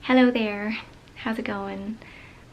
Hello there, how's it going?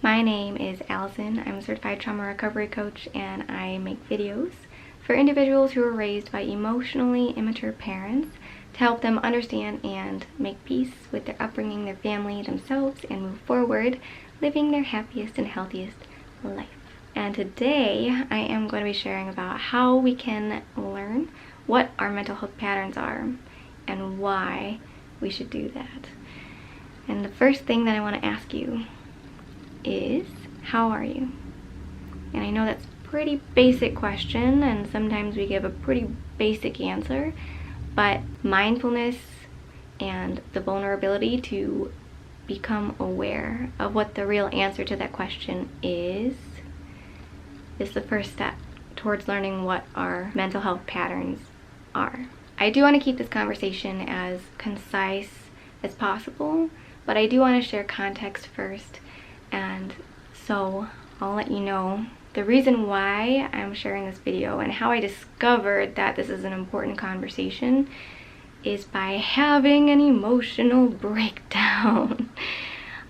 My name is Allisun. I'm a certified trauma recovery coach and I make videos for individuals who are raised by emotionally immature parents to help them understand and make peace with their upbringing, their family, themselves, and move forward, living their happiest and healthiest life. And today I am going to be sharing about how we can learn what our mental health patterns are and why we should do that. And the first thing that I want to ask you is, how are you? And I know that's a pretty basic question, and sometimes we give a pretty basic answer, but mindfulness and the vulnerability to become aware of what the real answer to that question is the first step towards learning what our mental health patterns are. I do want to keep this conversation as concise as possible, but I do want to share context first, and so I'll let you know the reason why I'm sharing this video and how I discovered that this is an important conversation is by having an emotional breakdown.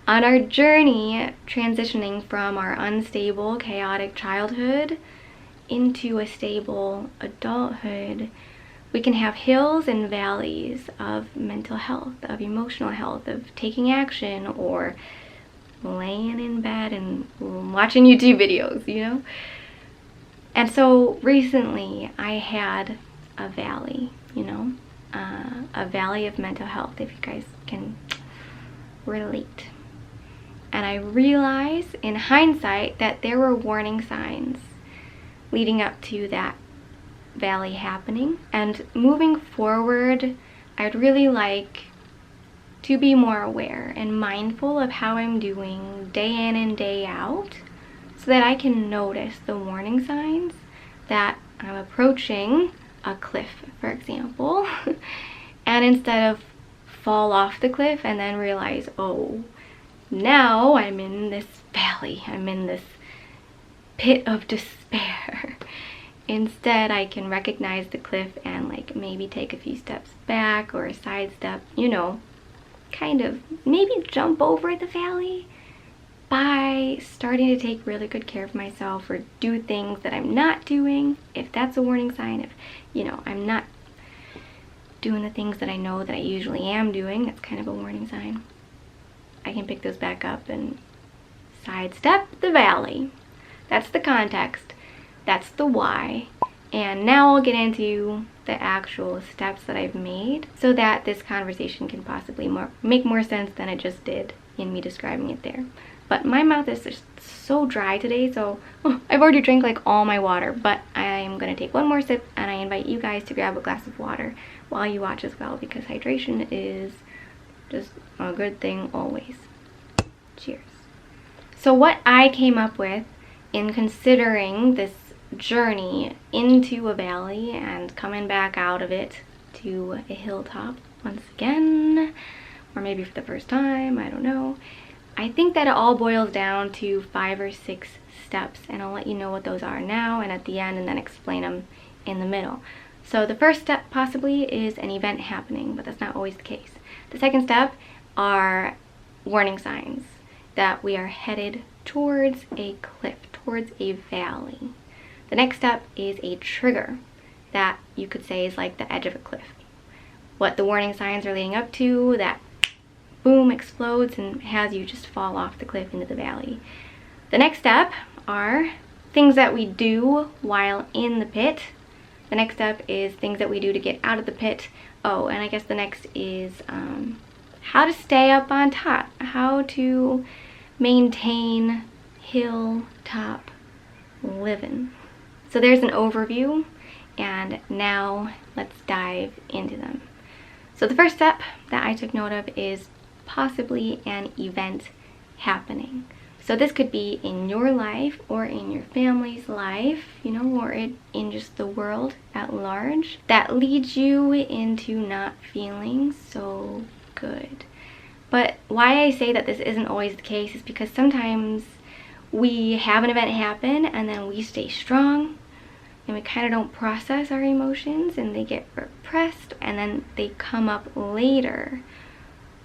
On our journey transitioning from our unstable, chaotic childhood into a stable adulthood, we can have hills and valleys of mental health, of emotional health, of taking action, or laying in bed and watching YouTube videos, you know? And so recently I had a valley, a valley of mental health, if you guys can relate. And I realized in hindsight that there were warning signs leading up to that valley happening, and moving forward I'd really like to be more aware and mindful of how I'm doing day in and day out, so that I can notice the warning signs that I'm approaching a cliff, for example, and instead of fall off the cliff and then realize, oh, now I'm in this valley, I'm in this pit of despair. Instead, I can recognize the cliff and maybe take a few steps back or a side step, kind of maybe jump over the valley by starting to take really good care of myself or do things that I'm not doing, if that's a warning sign. If, I'm not doing the things that I know that I usually am doing, that's kind of a warning sign. I can pick those back up and sidestep the valley. That's the context. That's the why. And now I'll get into the actual steps that I've made so that this conversation can possibly make more sense than it just did in me describing it there. But my mouth is just so dry today, so I've already drank all my water, but I'm gonna take one more sip, and I invite you guys to grab a glass of water while you watch as well, because hydration is just a good thing always. Cheers. So what I came up with in considering this journey into a valley and coming back out of it to a hilltop once again, or maybe for the first time, I don't know. I think that it all boils down to 5 or 6 steps, and I'll let you know what those are now and at the end, and then explain them in the middle. So the first step possibly is an event happening, but that's not always the case. The second step are warning signs that we are headed towards a cliff, towards a valley. The next step is a trigger that you could say is like the edge of a cliff. What the warning signs are leading up to, that boom explodes and has you just fall off the cliff into the valley. The next step are things that we do while in the pit. The next step is things that we do to get out of the pit. Oh, and I guess the next is how to stay up on top, how to maintain hilltop living. So there's an overview, and now let's dive into them. So the first step that I took note of is possibly an event happening. So this could be in your life or in your family's life, or in just the world at large, that leads you into not feeling so good. But why I say that this isn't always the case is because sometimes we have an event happen and then we stay strong and we kind of don't process our emotions and they get repressed and then they come up later.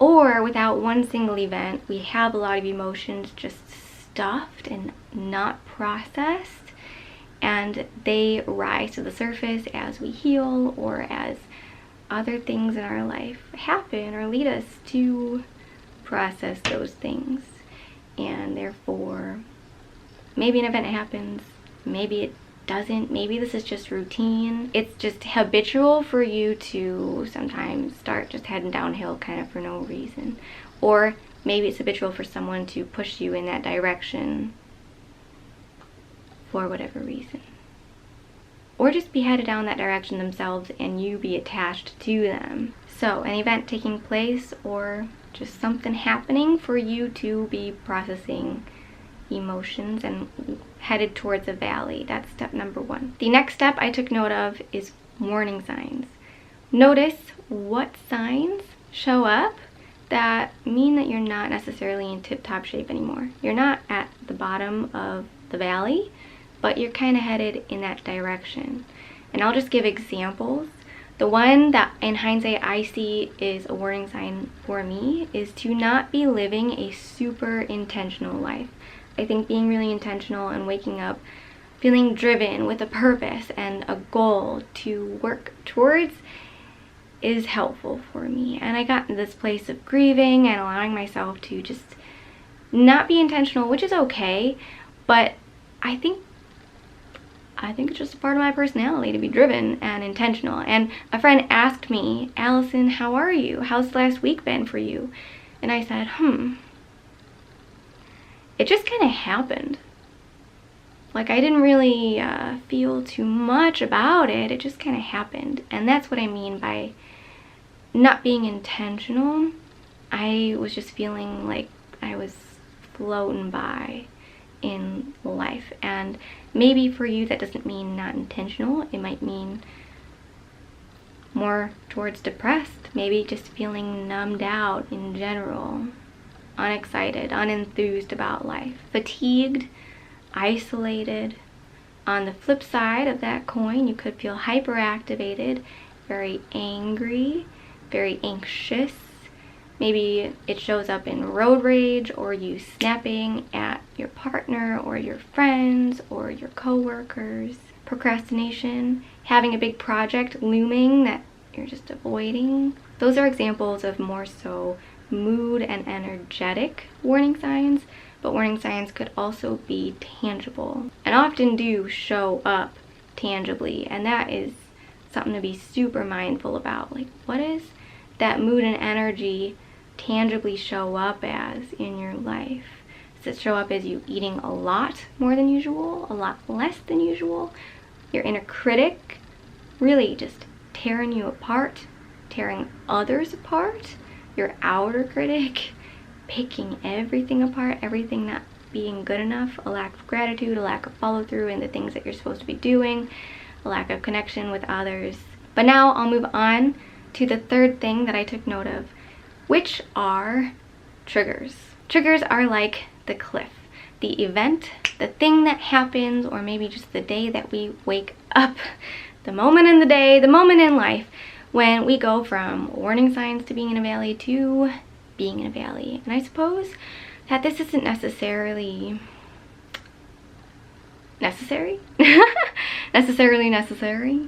Or without one single event, we have a lot of emotions just stuffed and not processed, and they rise to the surface as we heal or as other things in our life happen or lead us to process those things. And therefore, maybe an event happens, maybe it doesn't, maybe this is just routine. It's just habitual for you to sometimes start just heading downhill kind of for no reason. Or maybe it's habitual for someone to push you in that direction for whatever reason. Or just be headed down that direction themselves and you be attached to them. So an event taking place or just something happening for you to be processing emotions and headed towards a valley. That's step number 1. The next step I took note of is warning signs. Notice what signs show up that mean that you're not necessarily in tip-top shape anymore. You're not at the bottom of the valley, but you're kind of headed in that direction. And I'll just give examples. The one that in hindsight I see is a warning sign for me is to not be living a super intentional life. I think being really intentional and waking up feeling driven with a purpose and a goal to work towards is helpful for me. And I got in this place of grieving and allowing myself to just not be intentional, which is okay, but I think it's just a part of my personality to be driven and intentional. And a friend asked me, "Allison, how are you? How's last week been for you?" And I said, it just kind of happened. Like, I didn't really feel too much about it. It just kind of happened. And that's what I mean by not being intentional. I was just feeling like I was floating by in life. And maybe for you that doesn't mean not intentional. It might mean more towards depressed. Maybe just feeling numbed out in general. Unexcited, unenthused about life, fatigued, isolated. On the flip side of that coin, you could feel hyperactivated, very angry, very anxious. Maybe it shows up in road rage or you snapping at your partner or your friends or your coworkers. Procrastination, having a big project looming that you're just avoiding. Those are examples of more so mood and energetic warning signs, but warning signs could also be tangible and often do show up tangibly, and that is something to be super mindful about. Like, what is that mood and energy tangibly show up as in your life? Does it show up as you eating a lot more than usual, a lot less than usual? Your inner critic really just tearing you apart, tearing others apart? Your outer critic picking everything apart, everything not being good enough, a lack of gratitude, a lack of follow-through in the things that you're supposed to be doing, a lack of connection with others. But now I'll move on to the third thing that I took note of, which are triggers. Triggers are like the cliff, the event, the thing that happens, or maybe just the day that we wake up, the moment in the day, the moment in life, when we go from warning signs to being in a valley to being in a valley. And I suppose that this isn't necessarily necessary,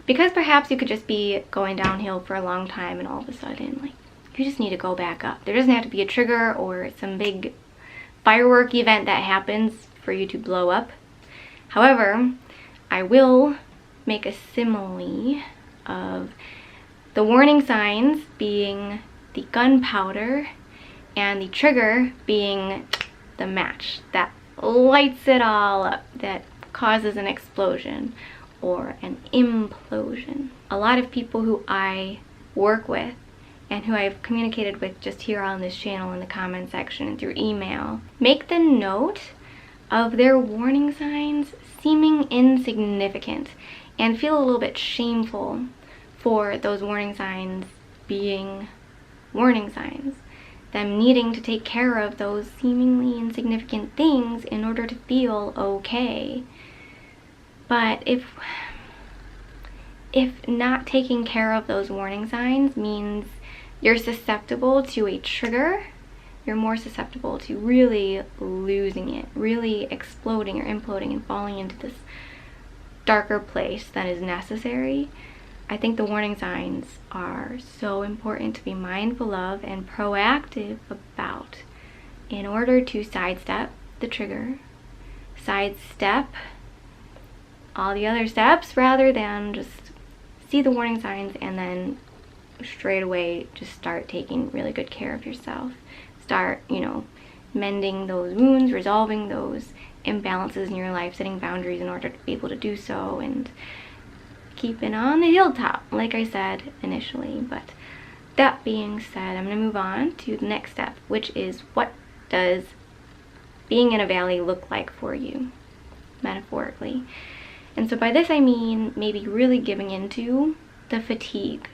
because perhaps you could just be going downhill for a long time and all of a sudden, like, you just need to go back up. There doesn't have to be a trigger or some big firework event that happens for you to blow up. However, I will make a simile of the warning signs being the gunpowder and the trigger being the match that lights it all up, that causes an explosion or an implosion. A lot of people who I work with and who I've communicated with just here on this channel in the comment section and through email make the note of their warning signs seeming insignificant and feel a little bit shameful for those warning signs being warning signs, them needing to take care of those seemingly insignificant things in order to feel okay. But if not taking care of those warning signs means you're susceptible to a trigger, you're more susceptible to really losing it, really exploding or imploding and falling into this darker place than is necessary. I think the warning signs are so important to be mindful of and proactive about in order to sidestep the trigger, sidestep all the other steps, rather than just see the warning signs and then straight away just start taking really good care of yourself. Start, mending those wounds, resolving those imbalances in your life, setting boundaries in order to be able to do so, and keeping on the hilltop, like I said initially. But that being said, I'm going to move on to the next step, which is, what does being in a valley look like for you, metaphorically? And so by this I mean maybe really giving into the fatigue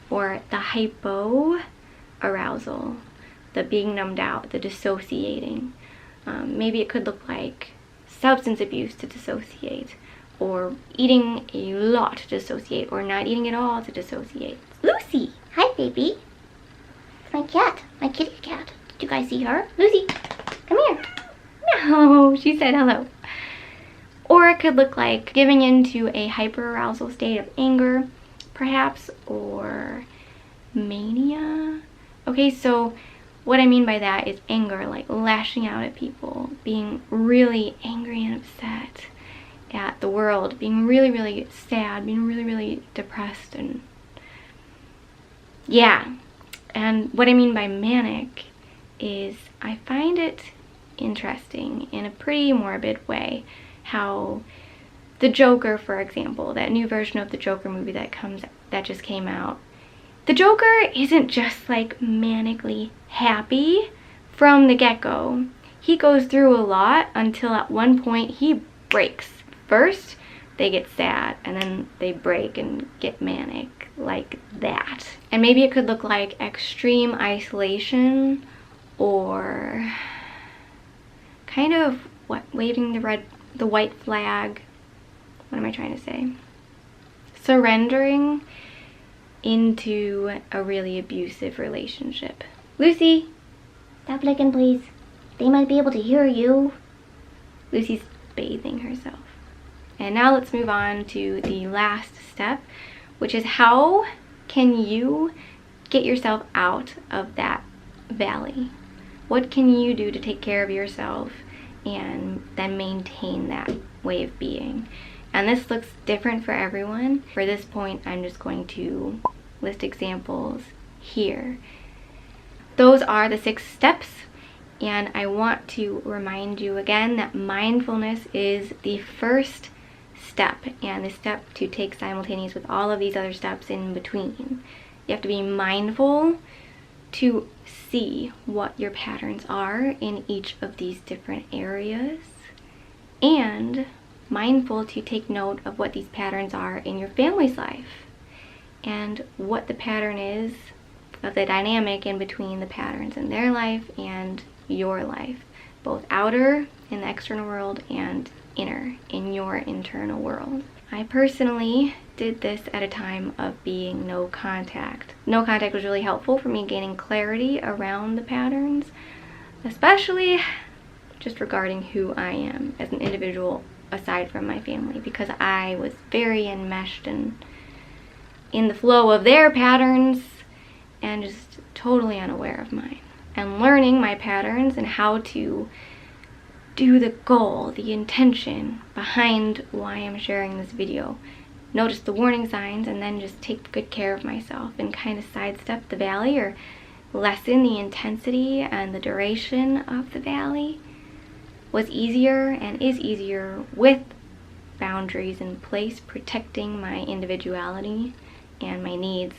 or the hypo arousal, the being numbed out, the dissociating. Maybe it could look like substance abuse to dissociate, or eating a lot to dissociate, or not eating at all to dissociate. Lucy! Hi, baby. It's my cat, my kitty cat. Did you guys see her? Lucy, come here. No, she said hello. Or it could look like giving into a hyperarousal state of anger, perhaps, or mania. Okay, so what I mean by that is anger, like lashing out at people, being really angry and upset at the world, being really, really sad, being really, really depressed, and yeah. And what I mean by manic is I find it interesting in a pretty morbid way how the Joker, for example, that new version of the Joker movie that just came out, the Joker isn't just like manically happy from the get-go. He goes through a lot until at one point he breaks. First, they get sad, and then they break and get manic, like that. And maybe it could look like extreme isolation, or kind of waving the white flag. What am I trying to say? Surrendering into a really abusive relationship. Lucy, stop licking, please. They might be able to hear you. Lucy's bathing herself. And now let's move on to the last step, which is, how can you get yourself out of that valley? What can you do to take care of yourself and then maintain that way of being? And this looks different for everyone. For this point, I'm just going to list examples here. Those are the 6 steps, and I want to remind you again that mindfulness is the first step, and the step to take simultaneous with all of these other steps in between. You have to be mindful to see what your patterns are in each of these different areas, and mindful to take note of what these patterns are in your family's life, and what the pattern is of the dynamic in between the patterns in their life and your life, both outer in the external world and inner in your internal world. I personally did this at a time of being no contact. No contact was really helpful for me gaining clarity around the patterns, especially just regarding who I am as an individual aside from my family, because I was very enmeshed and in the flow of their patterns and just totally unaware of mine. And learning my patterns and how to do the goal, the intention behind why I'm sharing this video. Notice the warning signs and then just take good care of myself and kind of sidestep the valley, or lessen the intensity and the duration of the valley, was easier and is easier with boundaries in place, protecting my individuality and my needs.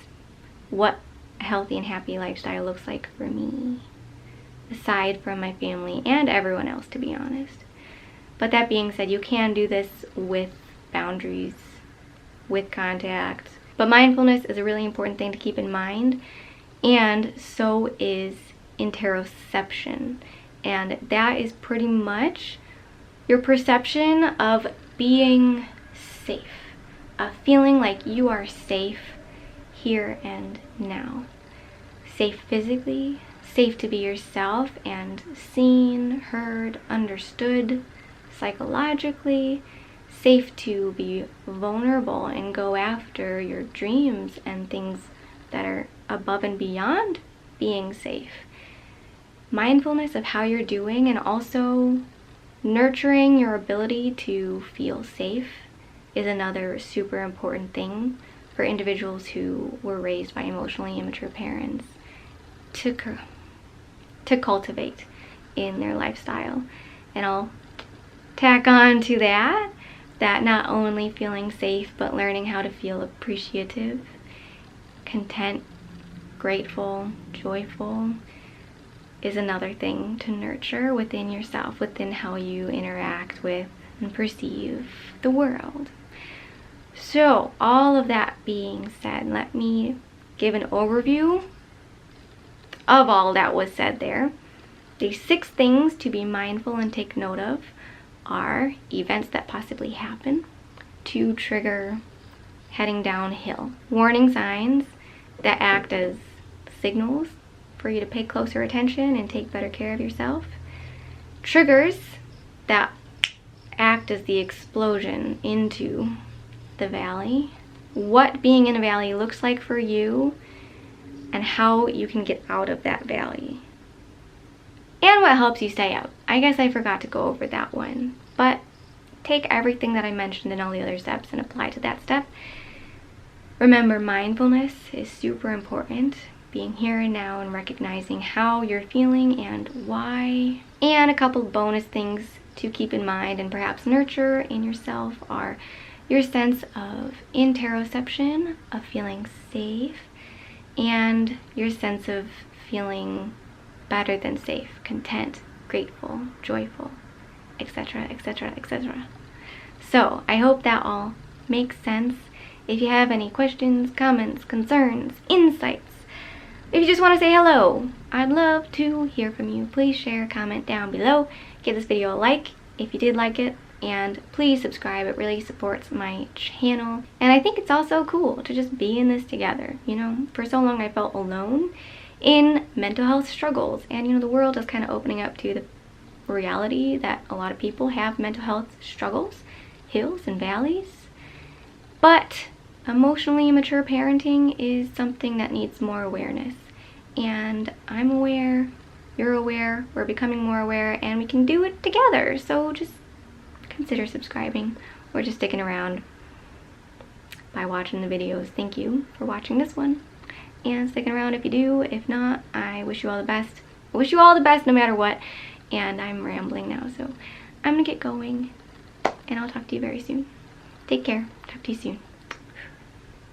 What a healthy and happy lifestyle looks like for me, aside from my family and everyone else, to be honest. But that being said, you can do this with boundaries, with contact. But mindfulness is a really important thing to keep in mind, and so is interoception. And that is pretty much your perception of being safe, of feeling like you are safe here and now. safe physically, safe to be yourself and seen, heard, understood psychologically, safe to be vulnerable and go after your dreams and things that are above and beyond being safe. Mindfulness of how you're doing and also nurturing your ability to feel safe is another super important thing for individuals who were raised by emotionally immature parents to cultivate in their lifestyle. And I'll tack on to that not only feeling safe, but learning how to feel appreciative, content, grateful, joyful is another thing to nurture within yourself, within how you interact with and perceive the world. So, all of that being said, let me give an overview of all that was said there. The 6 things to be mindful and take note of are events that possibly happen to trigger heading downhill, warning signs that act as signals for you to pay closer attention and take better care of yourself, triggers that act as the explosion into the valley, what being in a valley looks like for you, and how you can get out of that valley, and what helps you stay out. I guess I forgot to go over that one, but take everything that I mentioned and all the other steps and apply to that step. Remember, mindfulness is super important. Being here and now and recognizing how you're feeling and why. And a couple of bonus things to keep in mind and perhaps nurture in yourself are your sense of interoception, of feeling safe, and your sense of feeling better than safe, content, grateful, joyful, etc., etc., etc. So I hope that all makes sense. If you have any questions, comments, concerns, insights, if you just want to say hello, I'd love to hear from you. Please share, comment down below. Give this video a like if you did like it, and please subscribe. It really supports my channel. And I think it's also cool to just be in this together. You know, for so long I felt alone in mental health struggles, and you know, the world is kind of opening up to the reality that a lot of people have mental health struggles, hills and valleys. But emotionally immature parenting is something that needs more awareness, and I'm aware, you're aware, we're becoming more aware, and we can do it together. So just consider subscribing or just sticking around by watching the videos. Thank you for watching this one and sticking around if you do. If not, I wish you all the best. I wish you all the best no matter what. And I'm rambling now, so I'm gonna get going, and I'll talk to you very soon. Take care. Talk to you soon.